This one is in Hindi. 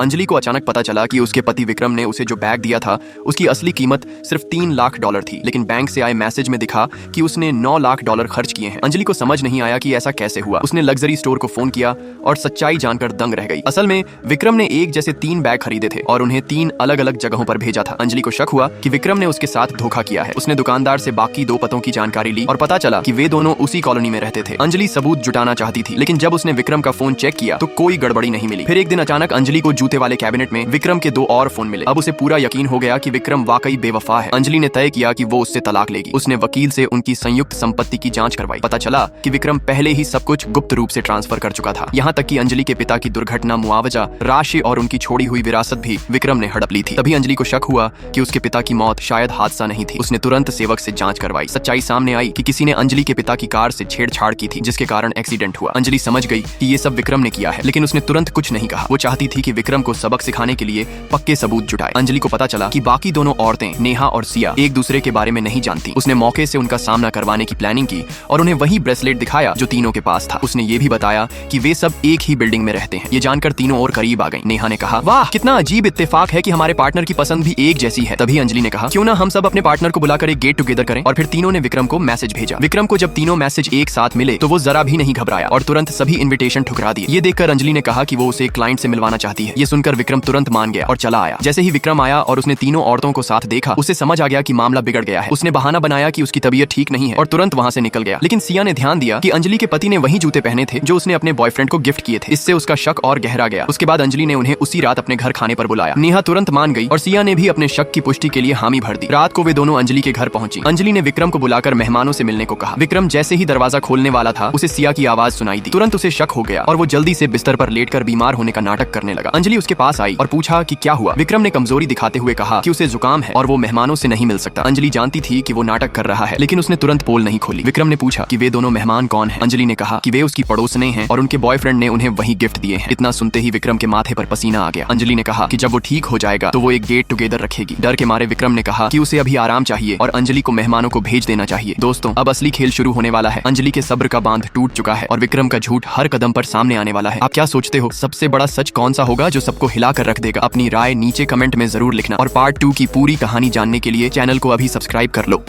अंजलि को अचानक पता चला कि उसके पति विक्रम ने उसे जो बैग दिया था उसकी असली कीमत सिर्फ $3 लाख थी, लेकिन बैंक से आए मैसेज में दिखा कि उसने $9 लाख खर्च किए हैं। अंजलि को समझ नहीं आया कि ऐसा कैसे हुआ। उसने लग्जरी स्टोर को फोन किया और सच्चाई जानकर दंग रह गई। असल में विक्रम ने एक जैसे 3 बैग खरीदे थे और उन्हें 3 अलग अलग जगहों पर भेजा था। अंजलि को शक हुआ कि विक्रम ने उसके साथ धोखा किया है। उसने दुकानदार से बाकी 2 पतों की जानकारी ली और पता चला कि वे दोनों उसी कॉलोनी में रहते थे। अंजलि सबूत जुटाना चाहती थी, लेकिन जब उसने विक्रम का फोन चेक किया तो कोई गड़बड़ी नहीं मिली। फिर एक दिन अचानक अंजलि को जूते वाले कैबिनेट में विक्रम के 2 और फोन मिले। अब उसे पूरा यकीन हो गया कि विक्रम वाकई बेवफा है। अंजलि ने तय किया कि वो उससे तलाक लेगी। उसने वकील से उनकी संयुक्त संपत्ति की जांच करवाई। पता चला कि विक्रम पहले ही सब कुछ गुप्त रूप से ट्रांसफर कर चुका था। यहाँ तक कि अंजलि के पिता की दुर्घटना, मुआवजा राशि और उनकी छोड़ी हुई विरासत भी विक्रम ने हड़प ली थी। तभी अंजलि को शक हुआ कि उसके पिता की मौत शायद हादसा नहीं थी। उसने तुरंत सेवक से जांच करवाई। सच्चाई सामने आई कि किसी ने अंजलि के पिता की कार से छेड़छाड़ की थी, जिसके कारण एक्सीडेंट हुआ। अंजलि समझ गई कि ये सब विक्रम ने किया है, लेकिन उसने तुरंत कुछ नहीं कहा। वो चाहती थी कि विक्रम को सबक सिखाने के लिए पक्के सबूत जुटाए। अंजलि को पता चला कि बाकी दोनों औरतें, नेहा और सिया, एक दूसरे के बारे में नहीं जानती। उसने मौके से उनका सामना करवाने की प्लानिंग की और उन्हें वही ब्रेसलेट दिखाया जो तीनों के पास था। उसने ये भी बताया कि वे सब एक ही बिल्डिंग में रहते हैं। ये जानकर तीनों और करीब आ गईं। नेहा ने कहा, वाह कितना अजीब इत्तेफाक है कि हमारे पार्टनर की पसंद भी एक जैसी है। तभी अंजलि ने कहा, क्यों ना हम सब अपने पार्टनर को बुलाकर एक गेट टुगेदर करें। और फिर तीनों ने विक्रम को मैसेज भेजा। विक्रम को जब तीनों मैसेज एक साथ मिले तो वो जरा भी नहीं घबराया और तुरंत सभी इन्विटेशन ठुकरा दिए। ये देखकर अंजलि ने कहा कि वो उसे क्लाइंट से मिलवाना चाहती है। ये सुनकर विक्रम तुरंत मान गया और चला आया। जैसे ही विक्रम आया और उसने तीनों औरतों को साथ देखा, उसे समझ आ गया कि मामला बिगड़ गया है। उसने बहाना बनाया कि उसकी तबीयत ठीक नहीं है और तुरंत वहां से निकल गया। लेकिन सिया ने ध्यान दिया कि अंजलि के पति ने वही जूते पहने थे जो उसने अपने बॉयफ्रेंड को गिफ्ट किए थे। इससे उसका शक और गहरा गया। उसके बाद अंजलि ने उन्हें उसी रात अपने घर खाने पर बुलाया। नेहा तुरंत मान गई और सिया ने भी अपने शक की पुष्टि के लिए हामी भर दी। रात को वे दोनों अंजलि के घर पहुंची। अंजलि ने विक्रम को बुलाकर मेहमानों से मिलने को कहा। विक्रम जैसे ही दरवाजा खोलने वाला था, उसे सिया की आवाज सुनाई दी। तुरंत उसे शक हो गया और वो जल्दी से बिस्तर पर लेटकर बीमार होने का नाटक करने लगा। अंजलि उसके पास आई और पूछा कि क्या हुआ। विक्रम ने कमजोरी दिखाते हुए कहा कि उसे जुकाम है और वो मेहमानों से नहीं मिल सकता। अंजलि जानती थी कि वो नाटक कर रहा है, लेकिन उसने तुरंत पोल नहीं खोली। विक्रम ने पूछा कि वे दोनों मेहमान कौन हैं। अंजलि ने कहा कि वे उसकी पड़ोसने हैं और उनके बॉयफ्रेंड ने उन्हें वही गिफ्ट दिए हैं। इतना सुनते ही विक्रम के माथे पर पसीना आ गया। अंजलि ने कहा कि जब वो ठीक हो जाएगा तो वो एक गेट टुगेदर रखेगी। डर के मारे विक्रम ने कहा कि उसे अभी आराम चाहिए और अंजलि को मेहमानों को भेज देना चाहिए। दोस्तों, अब असली खेल शुरू होने वाला है। अंजलि के सब्र का बांध टूट चुका है और विक्रम का झूठ हर कदम पर सामने आने वाला है। आप क्या सोचते हो, सबसे बड़ा सच कौन सा होगा जो सबको हिला कर रख देगा? अपनी राय नीचे कमेंट में जरूर लिखना और पार्ट 2 की पूरी कहानी जानने के लिए चैनल को अभी सब्सक्राइब कर लो।